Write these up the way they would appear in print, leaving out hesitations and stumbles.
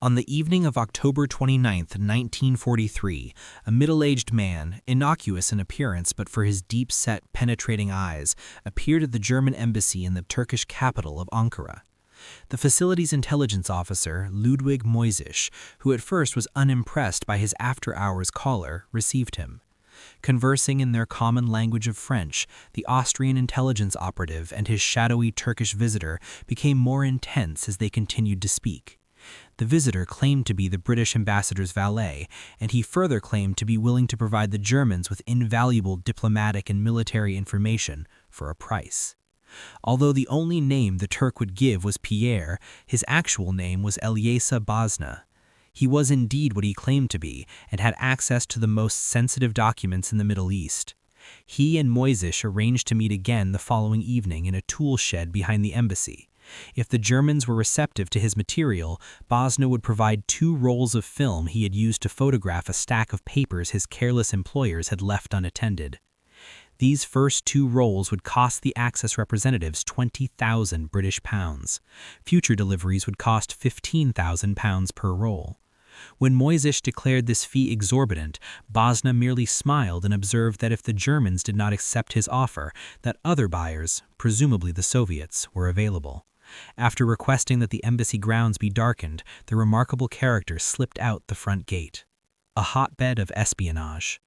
On the evening of October 29, 1943, a middle-aged man, innocuous in appearance but for his deep-set, penetrating eyes, appeared at the German embassy in the Turkish capital of Ankara. The facility's intelligence officer, Ludwig Moisisch, who at first was unimpressed by his after-hours caller, received him. Conversing in their common language of French, the Austrian intelligence operative and his shadowy Turkish visitor became more intense as they continued to speak. The visitor claimed to be the British ambassador's valet, and he further claimed to be willing to provide the Germans with invaluable diplomatic and military information for a price. Although the only name the Turk would give was Pierre, his actual name was Elyesa Bazna. He was indeed what he claimed to be, and had access to the most sensitive documents in the Middle East. He and Moisisch arranged to meet again the following evening in a tool shed behind the embassy. If the Germans were receptive to his material, Bazna would provide 2 rolls of film he had used to photograph a stack of papers his careless employers had left unattended. These first 2 rolls would cost the Axis representatives 20,000 British pounds. Future deliveries would cost 15,000 pounds per roll. When Moisisch declared this fee exorbitant, Bazna merely smiled and observed that if the Germans did not accept his offer, that other buyers, presumably the Soviets, were available. After requesting that the embassy grounds be darkened, the remarkable character slipped out the front gate. A hotbed of espionage.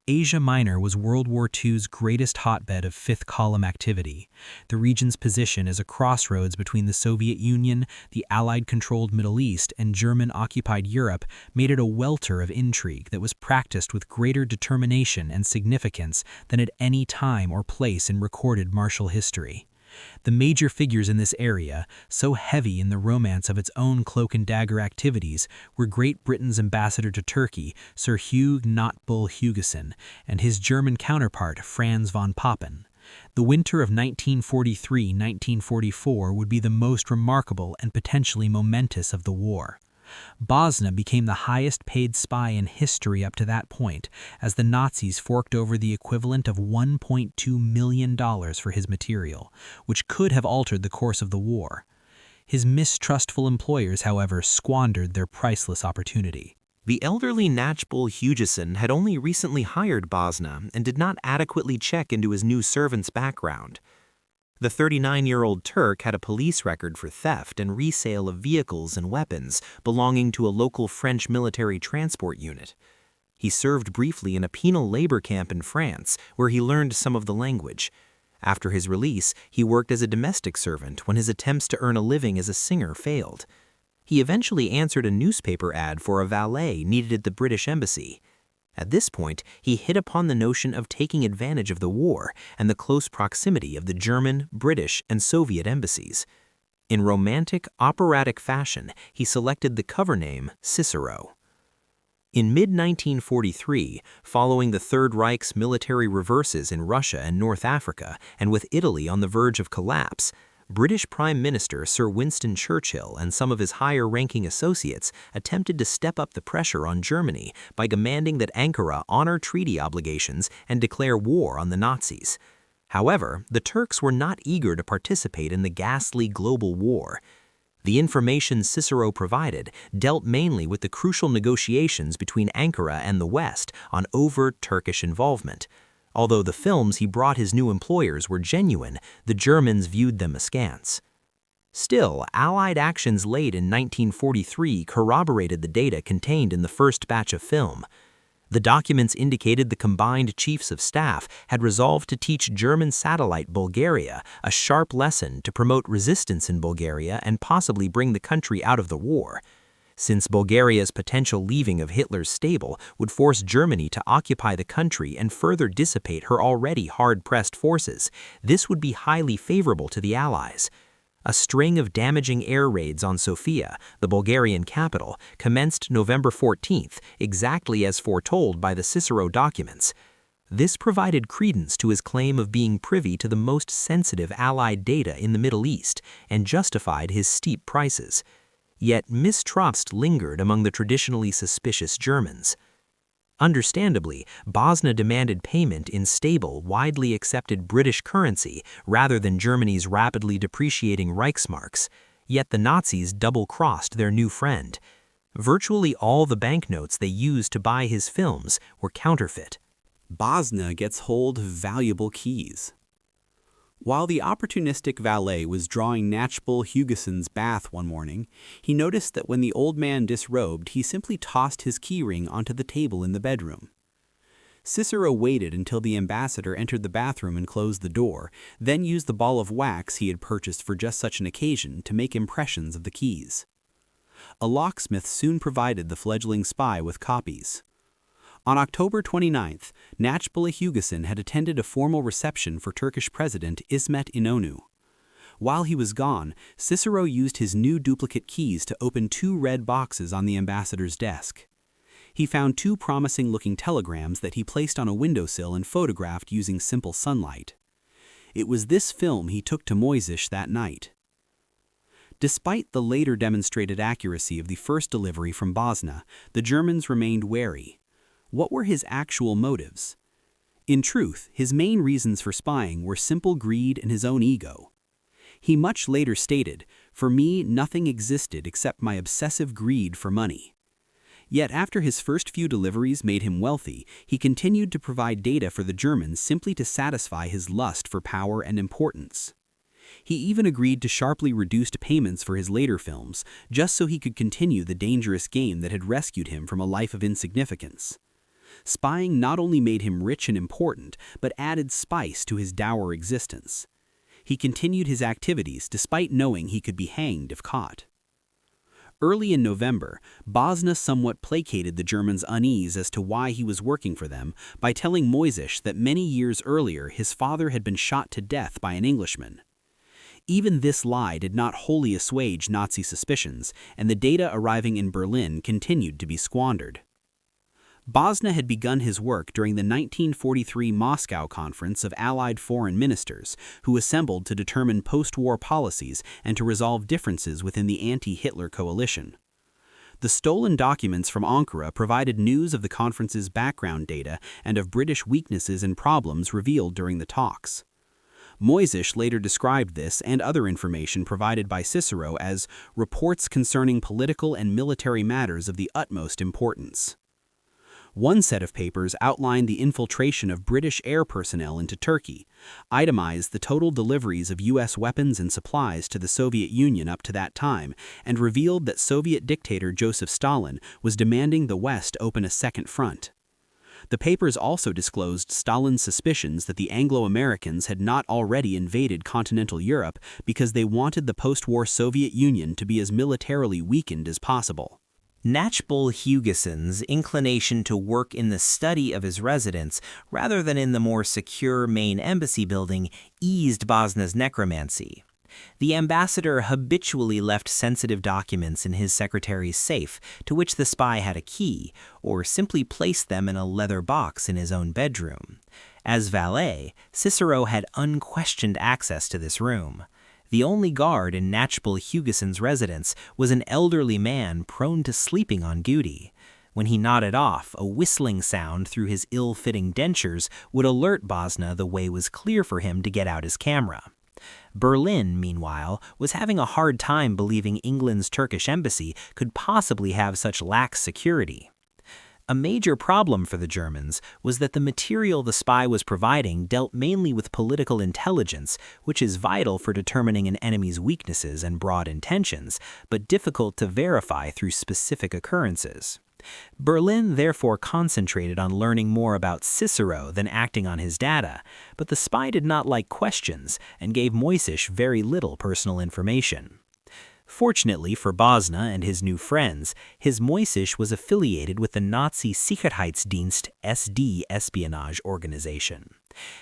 Asia Minor was World War II's greatest hotbed of fifth-column activity. The region's position as a crossroads between the Soviet Union, the Allied-controlled Middle East, and German-occupied Europe made it a welter of intrigue that was practiced with greater determination and significance than at any time or place in recorded martial history. The major figures in this area, so heavy in the romance of its own cloak-and-dagger activities, were Great Britain's ambassador to Turkey, Sir Hugh Not-Bull Hugesson, and his German counterpart, Franz von Papen. The winter of 1943-1944 would be the most remarkable and potentially momentous of the war. Bazna became the highest-paid spy in history up to that point, as the Nazis forked over the equivalent of $1.2 million for his material, which could have altered the course of the war. His mistrustful employers, however, squandered their priceless opportunity. The elderly Not-Bull Hugesson had only recently hired Bazna and did not adequately check into his new servant's background. The 39-year-old Turk had a police record for theft and resale of vehicles and weapons belonging to a local French military transport unit. He served briefly in a penal labor camp in France, where he learned some of the language. After his release, he worked as a domestic servant when his attempts to earn a living as a singer failed. He eventually answered a newspaper ad for a valet needed at the British embassy. At this point, he hit upon the notion of taking advantage of the war and the close proximity of the German, British, and Soviet embassies. In romantic, operatic fashion, he selected the cover name Cicero. In mid-1943, following the Third Reich's military reverses in Russia and North Africa, and with Italy on the verge of collapse, British Prime Minister Sir Winston Churchill and some of his higher-ranking associates attempted to step up the pressure on Germany by demanding that Ankara honor treaty obligations and declare war on the Nazis. However, the Turks were not eager to participate in the ghastly global war. The information Cicero provided dealt mainly with the crucial negotiations between Ankara and the West on overt Turkish involvement. Although the films he brought his new employers were genuine, the Germans viewed them askance. Still, Allied actions late in 1943 corroborated the data contained in the first batch of film. The documents indicated the combined chiefs of staff had resolved to teach German satellite Bulgaria a sharp lesson to promote resistance in Bulgaria and possibly bring the country out of the war. Since Bulgaria's potential leaving of Hitler's stable would force Germany to occupy the country and further dissipate her already hard-pressed forces, this would be highly favorable to the Allies. A string of damaging air raids on Sofia, the Bulgarian capital, commenced November 14th, exactly as foretold by the Cicero documents. This provided credence to his claim of being privy to the most sensitive Allied data in the Middle East and justified his steep prices. Yet mistrust lingered among the traditionally suspicious Germans. Understandably, Bazna demanded payment in stable, widely accepted British currency rather than Germany's rapidly depreciating Reichsmarks, yet the Nazis double-crossed their new friend. Virtually all the banknotes they used to buy his films were counterfeit. Bazna gets hold of valuable keys. While the opportunistic valet was drawing Nachbul Hugeson's bath one morning, he noticed that when the old man disrobed, he simply tossed his keyring onto the table in the bedroom. Cicero waited until the ambassador entered the bathroom and closed the door, then used the ball of wax he had purchased for just such an occasion to make impressions of the keys. A locksmith soon provided the fledgling spy with copies. On October 29th, Nachbul Hugeson had attended a formal reception for Turkish President İsmet İnönü. While he was gone, Cicero used his new duplicate keys to open 2 red boxes on the ambassador's desk. He found 2 promising-looking telegrams that he placed on a windowsill and photographed using simple sunlight. It was this film he took to Moisish that night. Despite the later demonstrated accuracy of the first delivery from Bazna, the Germans remained wary. What were his actual motives? In truth, his main reasons for spying were simple greed and his own ego. He much later stated, "For me, nothing existed except my obsessive greed for money." Yet after his first few deliveries made him wealthy, he continued to provide data for the Germans simply to satisfy his lust for power and importance. He even agreed to sharply reduced payments for his later films, just so he could continue the dangerous game that had rescued him from a life of insignificance. Spying not only made him rich and important, but added spice to his dour existence. He continued his activities despite knowing he could be hanged if caught. Early in November, Bazna somewhat placated the Germans' unease as to why he was working for them by telling Moisish that many years earlier his father had been shot to death by an Englishman. Even this lie did not wholly assuage Nazi suspicions, and the data arriving in Berlin continued to be squandered. Bazna had begun his work during the 1943 Moscow Conference of Allied Foreign Ministers, who assembled to determine post-war policies and to resolve differences within the anti-Hitler coalition. The stolen documents from Ankara provided news of the conference's background data and of British weaknesses and problems revealed during the talks. Moisish later described this and other information provided by Cicero as reports concerning political and military matters of the utmost importance. One set of papers outlined the infiltration of British air personnel into Turkey, itemized the total deliveries of U.S. weapons and supplies to the Soviet Union up to that time, and revealed that Soviet dictator Joseph Stalin was demanding the West open a second front. The papers also disclosed Stalin's suspicions that the Anglo-Americans had not already invaded continental Europe because they wanted the post-war Soviet Union to be as militarily weakened as possible. Nachbul Hugeson's inclination to work in the study of his residence rather than in the more secure main embassy building eased Bazna's necromancy. The ambassador habitually left sensitive documents in his secretary's safe, to which the spy had a key, or simply placed them in a leather box in his own bedroom. As valet, Cicero had unquestioned access to this room. The only guard in Nachbul Hugeson's residence was an elderly man prone to sleeping on duty. When he nodded off, a whistling sound through his ill-fitting dentures would alert Bazna the way was clear for him to get out his camera. Berlin, meanwhile, was having a hard time believing England's Turkish embassy could possibly have such lax security. A major problem for the Germans was that the material the spy was providing dealt mainly with political intelligence, which is vital for determining an enemy's weaknesses and broad intentions, but difficult to verify through specific occurrences. Berlin therefore concentrated on learning more about Cicero than acting on his data, but the spy did not like questions and gave Moisish very little personal information. Fortunately for Bazna and his new friends, his Moisish was affiliated with the Nazi Sicherheitsdienst SD espionage organization.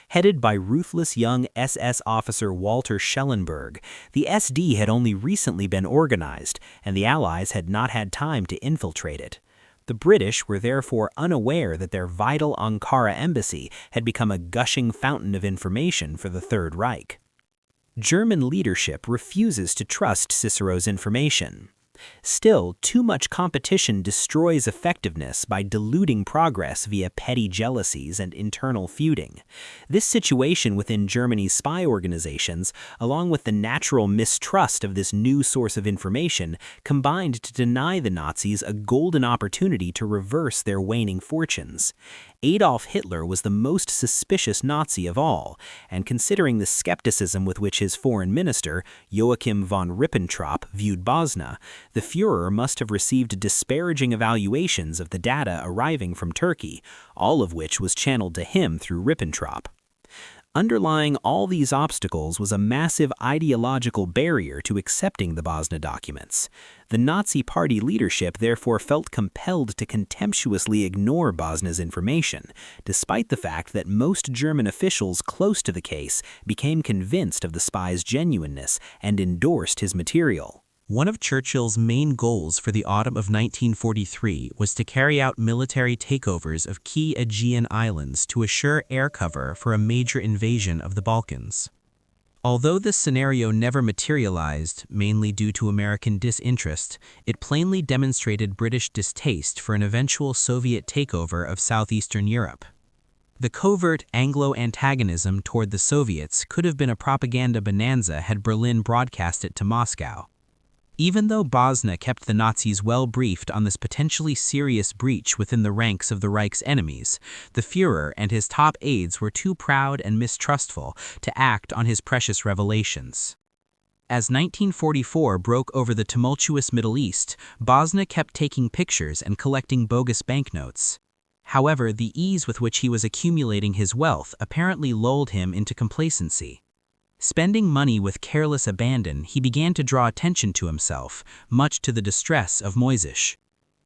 Headed by ruthless young SS officer Walter Schellenberg, the SD had only recently been organized, and the Allies had not had time to infiltrate it. The British were therefore unaware that their vital Ankara embassy had become a gushing fountain of information for the Third Reich. German leadership refuses to trust Cicero's information. Still, too much competition destroys effectiveness by diluting progress via petty jealousies and internal feuding. This situation within Germany's spy organizations, along with the natural mistrust of this new source of information, combined to deny the Nazis a golden opportunity to reverse their waning fortunes. Adolf Hitler was the most suspicious Nazi of all, and considering the skepticism with which his foreign minister, Joachim von Ribbentrop, viewed Bazna, the Führer must have received disparaging evaluations of the data arriving from Turkey, all of which was channeled to him through Ribbentrop. Underlying all these obstacles was a massive ideological barrier to accepting the Bazna documents. The Nazi Party leadership therefore felt compelled to contemptuously ignore Bazna's information, despite the fact that most German officials close to the case became convinced of the spy's genuineness and endorsed his material. One of Churchill's main goals for the autumn of 1943 was to carry out military takeovers of key Aegean islands to assure air cover for a major invasion of the Balkans. Although this scenario never materialized, mainly due to American disinterest, it plainly demonstrated British distaste for an eventual Soviet takeover of southeastern Europe. The covert Anglo-antagonism toward the Soviets could have been a propaganda bonanza had Berlin broadcast it to Moscow. Even though Bazna kept the Nazis well briefed on this potentially serious breach within the ranks of the Reich's enemies, the Führer and his top aides were too proud and mistrustful to act on his precious revelations. As 1944 broke over the tumultuous Middle East, Bazna kept taking pictures and collecting bogus banknotes. However, the ease with which he was accumulating his wealth apparently lulled him into complacency. Spending money with careless abandon, he began to draw attention to himself, much to the distress of Moisish.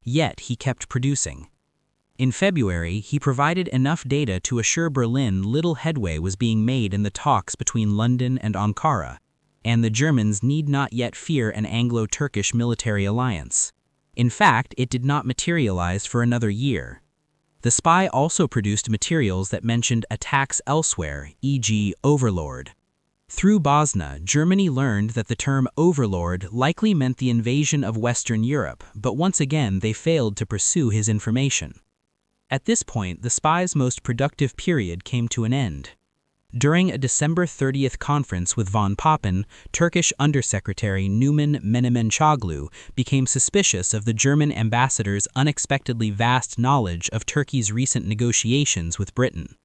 Yet he kept producing. In February, he provided enough data to assure Berlin little headway was being made in the talks between London and Ankara, and the Germans need not yet fear an Anglo-Turkish military alliance. In fact, it did not materialize for another year. The spy also produced materials that mentioned attacks elsewhere, e.g. Overlord. Through Bazna, Germany learned that the term overlord likely meant the invasion of Western Europe, but once again they failed to pursue his information. At this point, the spy's most productive period came to an end. During a December 30th conference with von Papen, Turkish Undersecretary Numan Menemençoglu became suspicious of the German ambassador's unexpectedly vast knowledge of Turkey's recent negotiations with Britain.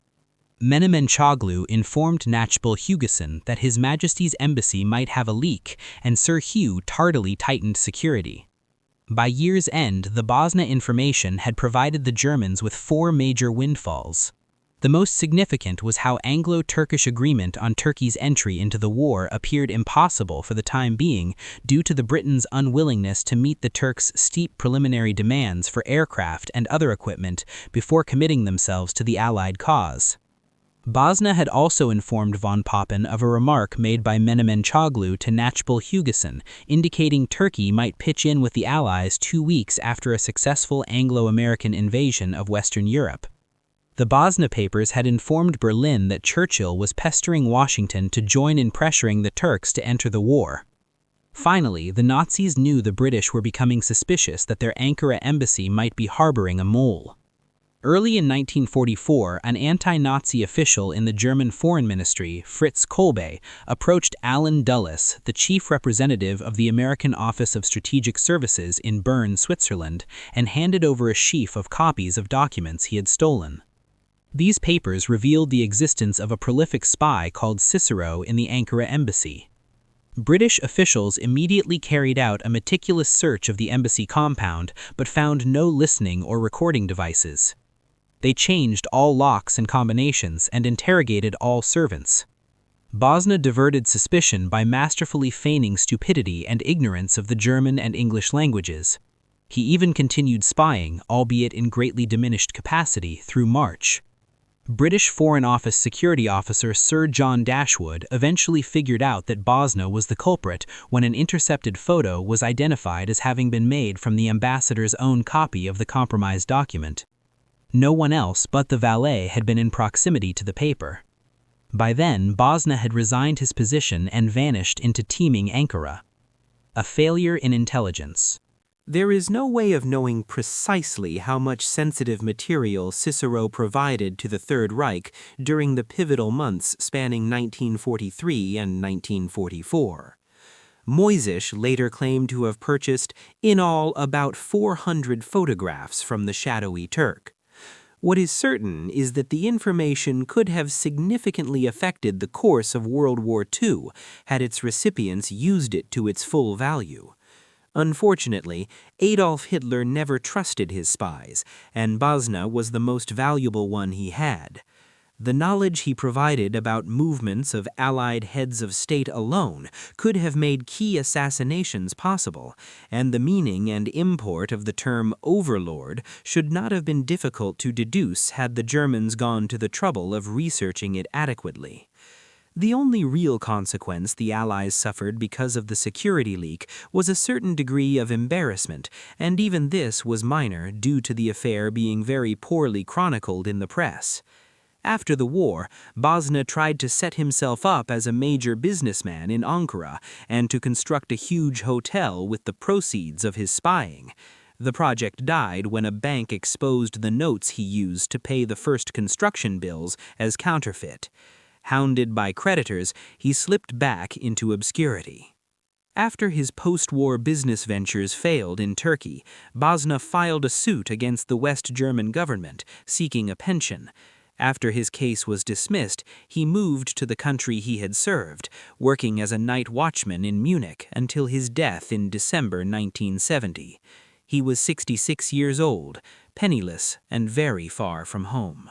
Menemençoglu informed Nachbul Hugeson that His Majesty's embassy might have a leak, and Sir Hugh tardily tightened security. By year's end, the Bazna information had provided the Germans with 4 major windfalls. The most significant was how Anglo-Turkish agreement on Turkey's entry into the war appeared impossible for the time being due to the Britain's unwillingness to meet the Turks' steep preliminary demands for aircraft and other equipment before committing themselves to the Allied cause. Bazna had also informed von Papen of a remark made by Menemençoglu to Nachbul Hugeson, indicating Turkey might pitch in with the Allies 2 weeks after a successful Anglo-American invasion of Western Europe. The Bazna papers had informed Berlin that Churchill was pestering Washington to join in pressuring the Turks to enter the war. Finally, the Nazis knew the British were becoming suspicious that their Ankara embassy might be harboring a mole. Early in 1944, an anti-Nazi official in the German Foreign Ministry, Fritz Kolbe, approached Alan Dulles, the chief representative of the American Office of Strategic Services in Bern, Switzerland, and handed over a sheaf of copies of documents he had stolen. These papers revealed the existence of a prolific spy called Cicero in the Ankara embassy. British officials immediately carried out a meticulous search of the embassy compound, but found no listening or recording devices. They changed all locks and combinations and interrogated all servants. Bazna diverted suspicion by masterfully feigning stupidity and ignorance of the German and English languages. He even continued spying, albeit in greatly diminished capacity, through March. British Foreign Office security officer Sir John Dashwood eventually figured out that Bazna was the culprit when an intercepted photo was identified as having been made from the ambassador's own copy of the compromised document. No one else but the valet had been in proximity to the paper. By then, Bazna had resigned his position and vanished into teeming Ankara. A failure in intelligence. There is no way of knowing precisely how much sensitive material Cicero provided to the Third Reich during the pivotal months spanning 1943 and 1944. Moisish later claimed to have purchased, in all, about 400 photographs from the shadowy Turk. What is certain is that the information could have significantly affected the course of World War II had its recipients used it to its full value. Unfortunately, Adolf Hitler never trusted his spies, and Bazna was the most valuable one he had. The knowledge he provided about movements of Allied heads of state alone could have made key assassinations possible, and the meaning and import of the term overlord should not have been difficult to deduce had the Germans gone to the trouble of researching it adequately. The only real consequence the Allies suffered because of the security leak was a certain degree of embarrassment, and even this was minor due to the affair being very poorly chronicled in the press. After the war, Bazna tried to set himself up as a major businessman in Ankara and to construct a huge hotel with the proceeds of his spying. The project died when a bank exposed the notes he used to pay the first construction bills as counterfeit. Hounded by creditors, he slipped back into obscurity. After his post-war business ventures failed in Turkey, Bazna filed a suit against the West German government, seeking a pension. After his case was dismissed, he moved to the country he had served, working as a night watchman in Munich until his death in December 1970. He was 66 years old, penniless, and very far from home.